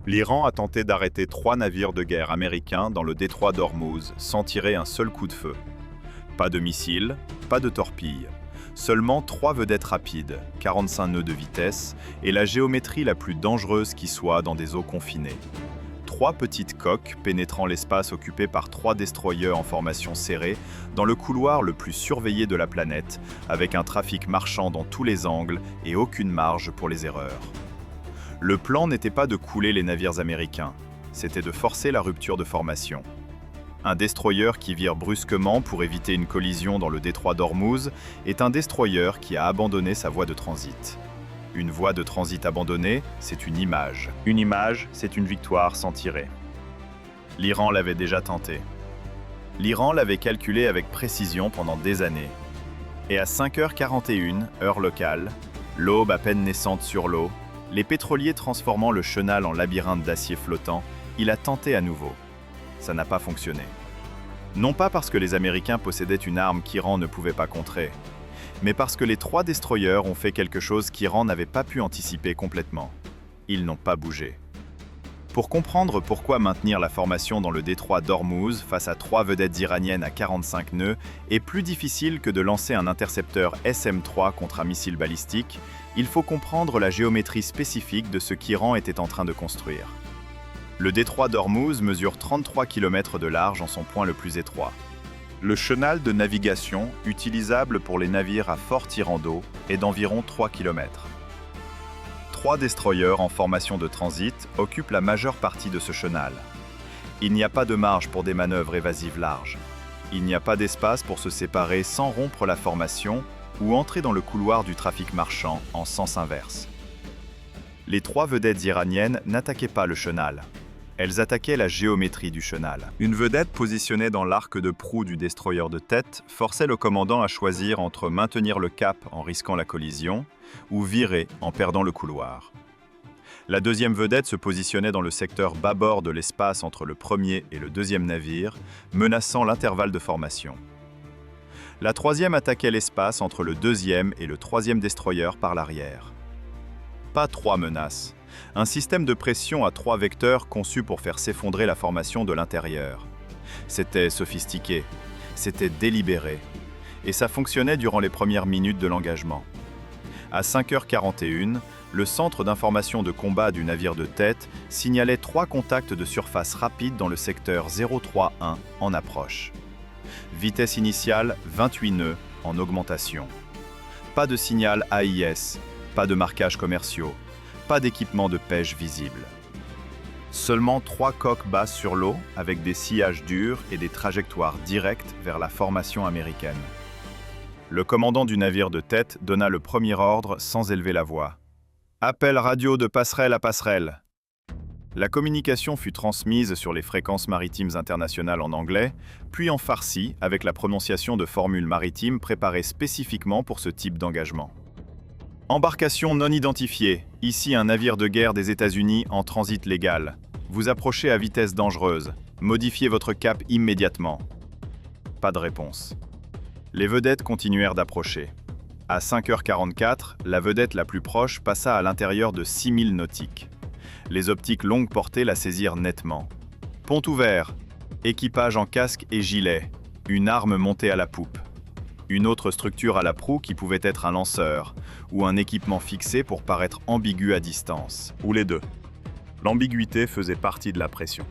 L'Iran a tenté d'arrêter 3 navires de guerre américains dans le détroit d'Ormuz sans tirer un seul coup de feu. Pas de missiles, pas de torpilles. Seulement 3 vedettes rapides, 45 nœuds de vitesse et la géométrie la plus dangereuse qui soit dans des eaux confinées. 3 petites coques pénétrant l'espace occupé par 3 destroyers en formation serrée dans le couloir le plus surveillé de la planète, avec un trafic marchand dans tous les angles et aucune marge pour les erreurs. Le plan n'était pas de couler les navires américains, c'était de forcer la rupture de formation. Un destroyer qui vire brusquement pour éviter une collision dans le détroit d'Ormuz est un destroyer qui a abandonné sa voie de transit. Une voie de transit abandonnée, c'est une image. Une image, c'est une victoire sans tirer. L'Iran l'avait déjà tenté. L'Iran l'avait calculé avec précision pendant des années. Et à 5h41, heure locale, l'aube à peine naissante sur l'eau, les pétroliers transformant le chenal en labyrinthe d'acier flottant, il a tenté à nouveau. Ça n'a pas fonctionné. Non pas parce que les Américains possédaient une arme qu'Iran ne pouvait pas contrer, mais parce que les 3 destroyers ont fait quelque chose qu'Iran n'avait pas pu anticiper complètement. Ils n'ont pas bougé. Pour comprendre pourquoi maintenir la formation dans le détroit d'Ormuz face à 3 vedettes iraniennes à 45 nœuds est plus difficile que de lancer un intercepteur SM-3 contre un missile balistique, il faut comprendre la géométrie spécifique de ce qu'Iran était en train de construire. Le détroit d'Ormuz mesure 33 km de large en son point le plus étroit. Le chenal de navigation, utilisable pour les navires à fort tirant d'eau, est d'environ 3 km. 3 destroyers en formation de transit occupent la majeure partie de ce chenal. Il n'y a pas de marge pour des manœuvres évasives larges. Il n'y a pas d'espace pour se séparer sans rompre la formation ou entrer dans le couloir du trafic marchand en sens inverse. Les 3 vedettes iraniennes n'attaquaient pas le chenal. Elles attaquaient la géométrie du chenal. Une vedette positionnée dans l'arc de proue du destroyer de tête forçait le commandant à choisir entre maintenir le cap en risquant la collision ou virer en perdant le couloir. La deuxième vedette se positionnait dans le secteur bâbord de l'espace entre le premier et le deuxième navire, menaçant l'intervalle de formation. La troisième attaquait l'espace entre le deuxième et le troisième destroyer par l'arrière. Pas 3 menaces. Un système de pression à 3 vecteurs conçu pour faire s'effondrer la formation de l'intérieur. C'était sophistiqué, c'était délibéré, et ça fonctionnait durant les premières minutes de l'engagement. À 5h41, le centre d'information de combat du navire de tête signalait 3 contacts de surface rapides dans le secteur 031 en approche. Vitesse initiale 28 nœuds en augmentation. Pas de signal AIS, pas de marquages commerciaux, pas d'équipement de pêche visible. Seulement 3 coques basses sur l'eau avec des sillages durs et des trajectoires directes vers la formation américaine. Le commandant du navire de tête donna le premier ordre sans élever la voix. « Appel radio de passerelle à passerelle !» La communication fut transmise sur les fréquences maritimes internationales en anglais, puis en farsi avec la prononciation de formules maritimes préparées spécifiquement pour ce type d'engagement. Embarcation non identifiée. Ici un navire de guerre des États-Unis en transit légal. Vous approchez à vitesse dangereuse. Modifiez votre cap immédiatement. Pas de réponse. Les vedettes continuèrent d'approcher. À 5h44, la vedette la plus proche passa à l'intérieur de 6000 nautiques. Les optiques longue portée la saisirent nettement. Pont ouvert. Équipage en casque et gilet. Une arme montée à la poupe. Une autre structure à la proue qui pouvait être un lanceur, ou un équipement fixé pour paraître ambigu à distance, ou les deux. L'ambiguïté faisait partie de la pression.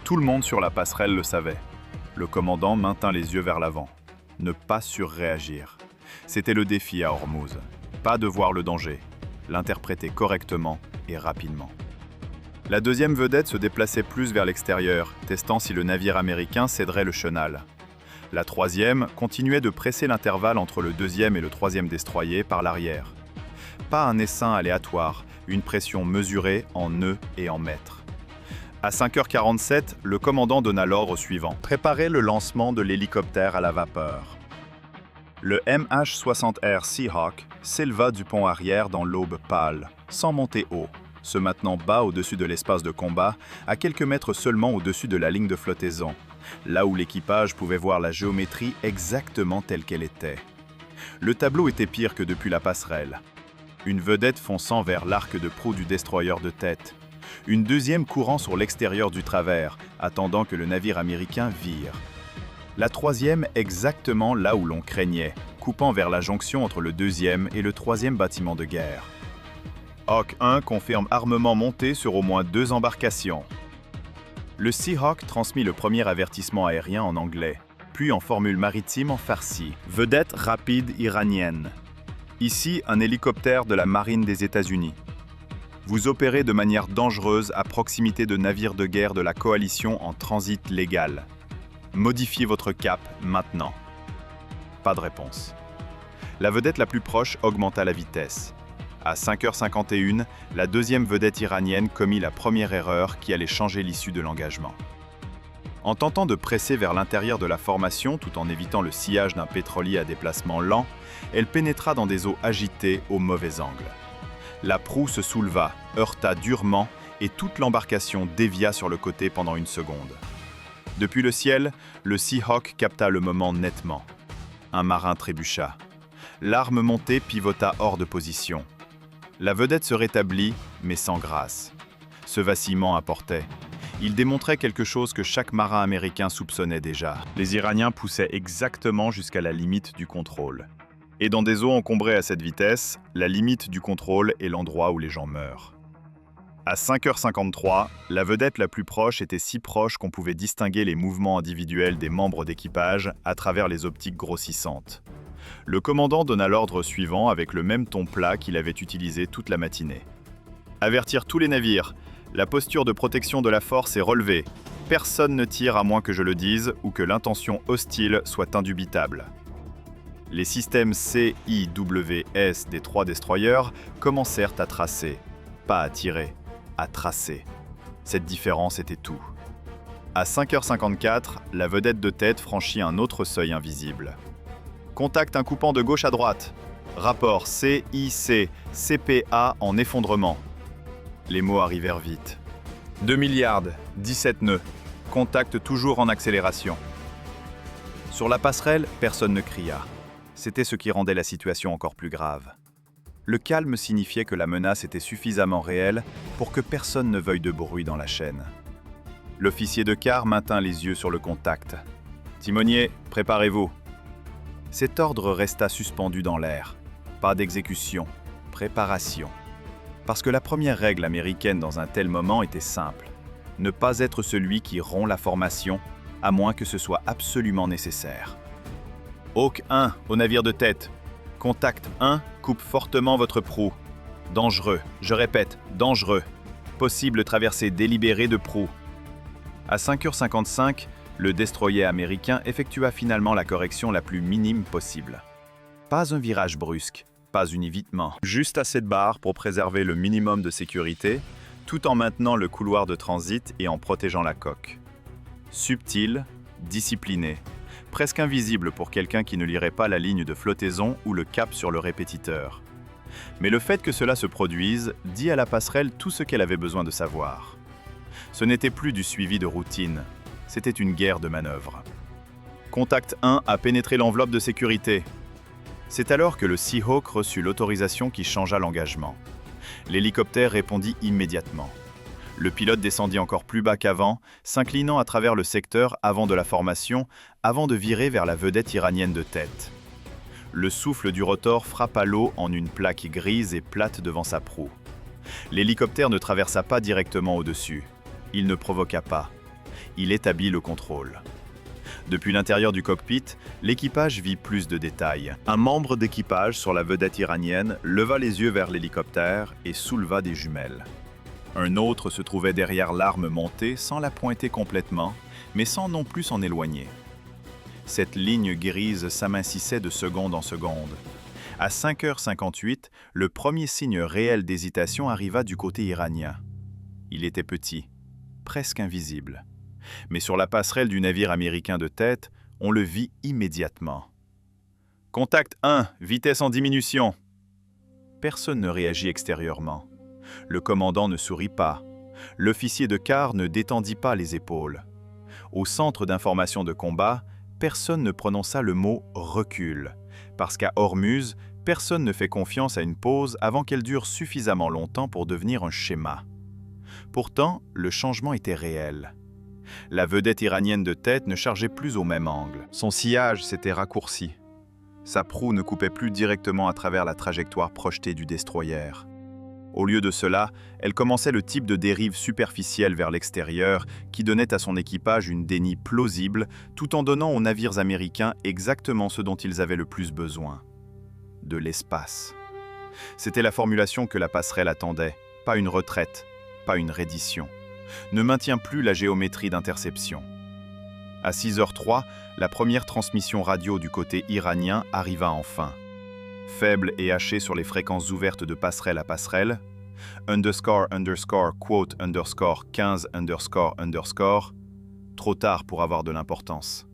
Tout le monde sur la passerelle le savait. Le commandant maintint les yeux vers l'avant. Ne pas surréagir. C'était le défi à Ormuz. Pas de voir le danger, l'interpréter correctement et rapidement. La deuxième vedette se déplaçait plus vers l'extérieur, testant si le navire américain céderait le chenal. La troisième continuait de presser l'intervalle entre le deuxième et le troisième destroyer par l'arrière. Pas un essaim aléatoire, une pression mesurée en nœuds et en mètres. À 5h47, le commandant donna l'ordre suivant. Préparez le lancement de l'hélicoptère à la vapeur. Le MH-60R Seahawk s'éleva du pont arrière dans l'aube pâle, sans monter haut, se maintenant bas au-dessus de l'espace de combat, à quelques mètres seulement au-dessus de la ligne de flottaison, là où l'équipage pouvait voir la géométrie exactement telle qu'elle était. Le tableau était pire que depuis la passerelle. Une vedette fonçant vers l'arc de proue du destroyer de tête. Une deuxième courant sur l'extérieur du travers, attendant que le navire américain vire. La troisième exactement là où l'on craignait, coupant vers la jonction entre le deuxième et le troisième bâtiment de guerre. Hawk 1 confirme armement monté sur au moins 2 embarcations. Le Seahawk transmit le premier avertissement aérien en anglais, puis en formule maritime en farsi. Vedette rapide iranienne. Ici, un hélicoptère de la marine des États-Unis. Vous opérez de manière dangereuse à proximité de navires de guerre de la coalition en transit légal. Modifiez votre cap maintenant. Pas de réponse. La vedette la plus proche augmenta la vitesse. À 5h51, la deuxième vedette iranienne commit la première erreur qui allait changer l'issue de l'engagement. En tentant de presser vers l'intérieur de la formation tout en évitant le sillage d'un pétrolier à déplacement lent, elle pénétra dans des eaux agitées au mauvais angle. La proue se souleva, heurta durement et toute l'embarcation dévia sur le côté pendant une seconde. Depuis le ciel, le Seahawk capta le moment nettement. Un marin trébucha. L'arme montée pivota hors de position. La vedette se rétablit, mais sans grâce. Ce vacillement importait. Il démontrait quelque chose que chaque marin américain soupçonnait déjà. Les Iraniens poussaient exactement jusqu'à la limite du contrôle. Et dans des eaux encombrées à cette vitesse, la limite du contrôle est l'endroit où les gens meurent. À 5h53, la vedette la plus proche était si proche qu'on pouvait distinguer les mouvements individuels des membres d'équipage à travers les optiques grossissantes. Le commandant donna l'ordre suivant avec le même ton plat qu'il avait utilisé toute la matinée. Avertir tous les navires. La posture de protection de la force est relevée. Personne ne tire à moins que je le dise ou que l'intention hostile soit indubitable. Les systèmes CIWS des 3 destroyers commencèrent à tracer. Pas à tirer, à tracer. Cette différence était tout. À 5h54, la vedette de tête franchit un autre seuil invisible. Contact un coupant de gauche à droite. Rapport CIC, CPA en effondrement. Les mots arrivèrent vite. 2 milliards, 17 nœuds. Contact toujours en accélération. Sur la passerelle, personne ne cria. C'était ce qui rendait la situation encore plus grave. Le calme signifiait que la menace était suffisamment réelle pour que personne ne veuille de bruit dans la chaîne. L'officier de quart maintint les yeux sur le contact. « Timonier, préparez-vous !» Cet ordre resta suspendu dans l'air. Pas d'exécution, préparation. Parce que la première règle américaine dans un tel moment était simple. Ne pas être celui qui rompt la formation, à moins que ce soit absolument nécessaire. Hawk 1, au navire de tête. Contact 1, coupe fortement votre proue. Dangereux, je répète, dangereux. Possible traversée délibérée de proue. À 5h55, le destroyer américain effectua finalement la correction la plus minime possible. Pas un virage brusque, pas un évitement. Juste assez de barres pour préserver le minimum de sécurité, tout en maintenant le couloir de transit et en protégeant la coque. Subtil, discipliné, presque invisible pour quelqu'un qui ne lirait pas la ligne de flottaison ou le cap sur le répétiteur. Mais le fait que cela se produise dit à la passerelle tout ce qu'elle avait besoin de savoir. Ce n'était plus du suivi de routine, c'était une guerre de manœuvre. Contact 1 a pénétré l'enveloppe de sécurité. C'est alors que le Seahawk reçut l'autorisation qui changea l'engagement. L'hélicoptère répondit immédiatement. Le pilote descendit encore plus bas qu'avant, s'inclinant à travers le secteur avant de la formation, avant de virer vers la vedette iranienne de tête. Le souffle du rotor frappa l'eau en une plaque grise et plate devant sa proue. L'hélicoptère ne traversa pas directement au-dessus. Il ne provoqua pas. Il établit le contrôle. Depuis l'intérieur du cockpit, l'équipage vit plus de détails. Un membre d'équipage sur la vedette iranienne leva les yeux vers l'hélicoptère et souleva des jumelles. Un autre se trouvait derrière l'arme montée sans la pointer complètement, mais sans non plus s'en éloigner. Cette ligne grise s'amincissait de seconde en seconde. À 5h58, le premier signe réel d'hésitation arriva du côté iranien. Il était petit, presque invisible. Mais sur la passerelle du navire américain de tête, on le vit immédiatement. « Contact 1, vitesse en diminution !» Personne ne réagit extérieurement. Le commandant ne sourit pas. L'officier de quart ne détendit pas les épaules. Au centre d'information de combat, personne ne prononça le mot « recul », parce qu'à Ormuz, personne ne fait confiance à une pause avant qu'elle dure suffisamment longtemps pour devenir un schéma. Pourtant, le changement était réel. La vedette iranienne de tête ne chargeait plus au même angle. Son sillage s'était raccourci. Sa proue ne coupait plus directement à travers la trajectoire projetée du destroyer. Au lieu de cela, elle commençait le type de dérive superficielle vers l'extérieur qui donnait à son équipage une dénie plausible tout en donnant aux navires américains exactement ce dont ils avaient le plus besoin. De l'espace. C'était la formulation que la passerelle attendait, pas une retraite, pas une reddition. Ne maintient plus la géométrie d'interception. À 6h03, la première transmission radio du côté iranien arriva enfin. Faible et hachée sur les fréquences ouvertes de passerelle à passerelle, quote 15 __, trop tard pour avoir de l'importance.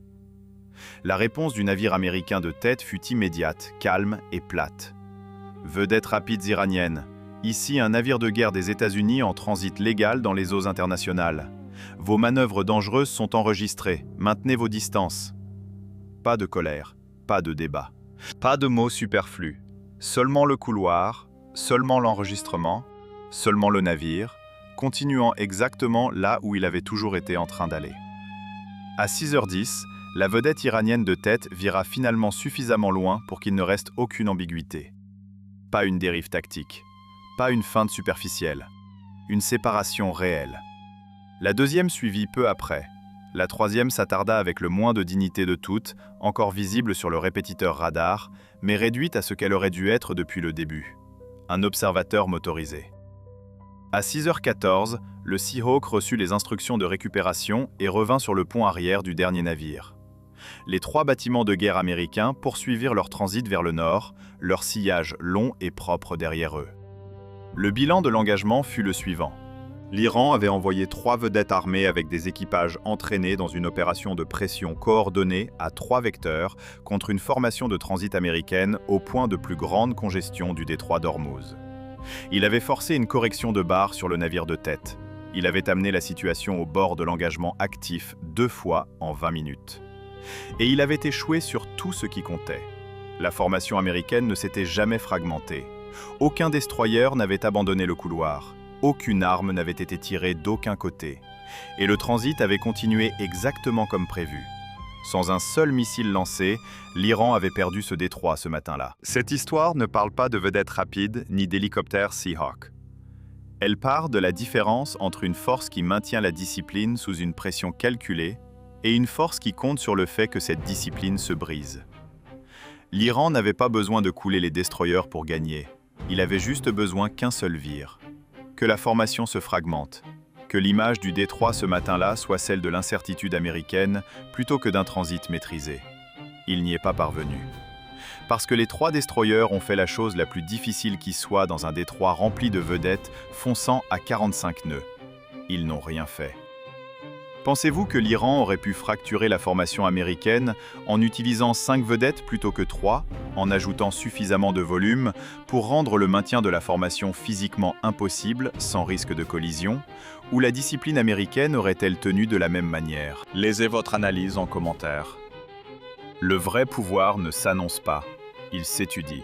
La réponse du navire américain de tête fut immédiate, calme et plate. Vedettes rapides iraniennes. Ici un navire de guerre des États-Unis en transit légal dans les eaux internationales. Vos manœuvres dangereuses sont enregistrées. Maintenez vos distances. Pas de colère, pas de débat. Pas de mots superflus. Seulement le couloir, seulement l'enregistrement, seulement le navire, continuant exactement là où il avait toujours été en train d'aller. À 6h10, la vedette iranienne de tête vira finalement suffisamment loin pour qu'il ne reste aucune ambiguïté. Pas une dérive tactique, pas une feinte superficielle, une séparation réelle. La deuxième suivit peu après. La troisième s'attarda avec le moins de dignité de toutes, encore visible sur le répétiteur radar, mais réduite à ce qu'elle aurait dû être depuis le début. Un observateur motorisé. À 6h14, le Seahawk reçut les instructions de récupération et revint sur le pont arrière du dernier navire. Les 3 bâtiments de guerre américains poursuivirent leur transit vers le nord, leur sillage long et propre derrière eux. Le bilan de l'engagement fut le suivant. L'Iran avait envoyé 3 vedettes armées avec des équipages entraînés dans une opération de pression coordonnée à 3 vecteurs contre une formation de transit américaine au point de plus grande congestion du détroit d'Ormuz. Il avait forcé une correction de barre sur le navire de tête. Il avait amené la situation au bord de l'engagement actif 2 fois en 20 minutes. Et il avait échoué sur tout ce qui comptait. La formation américaine ne s'était jamais fragmentée. Aucun destroyer n'avait abandonné le couloir. Aucune arme n'avait été tirée d'aucun côté. Et le transit avait continué exactement comme prévu. Sans un seul missile lancé, l'Iran avait perdu ce détroit ce matin-là. Cette histoire ne parle pas de vedettes rapides ni d'hélicoptères Seahawk. Elle part de la différence entre une force qui maintient la discipline sous une pression calculée et une force qui compte sur le fait que cette discipline se brise. L'Iran n'avait pas besoin de couler les destroyers pour gagner. Il avait juste besoin qu'un seul vire. Que la formation se fragmente. Que l'image du détroit ce matin-là soit celle de l'incertitude américaine plutôt que d'un transit maîtrisé. Il n'y est pas parvenu. Parce que les 3 destroyers ont fait la chose la plus difficile qui soit dans un détroit rempli de vedettes fonçant à 45 nœuds. Ils n'ont rien fait. Pensez-vous que l'Iran aurait pu fracturer la formation américaine en utilisant 5 vedettes plutôt que 3, en ajoutant suffisamment de volume pour rendre le maintien de la formation physiquement impossible, sans risque de collision, ou la discipline américaine aurait-elle tenu de la même manière? Lisez votre analyse en commentaire. Le vrai pouvoir ne s'annonce pas, il s'étudie.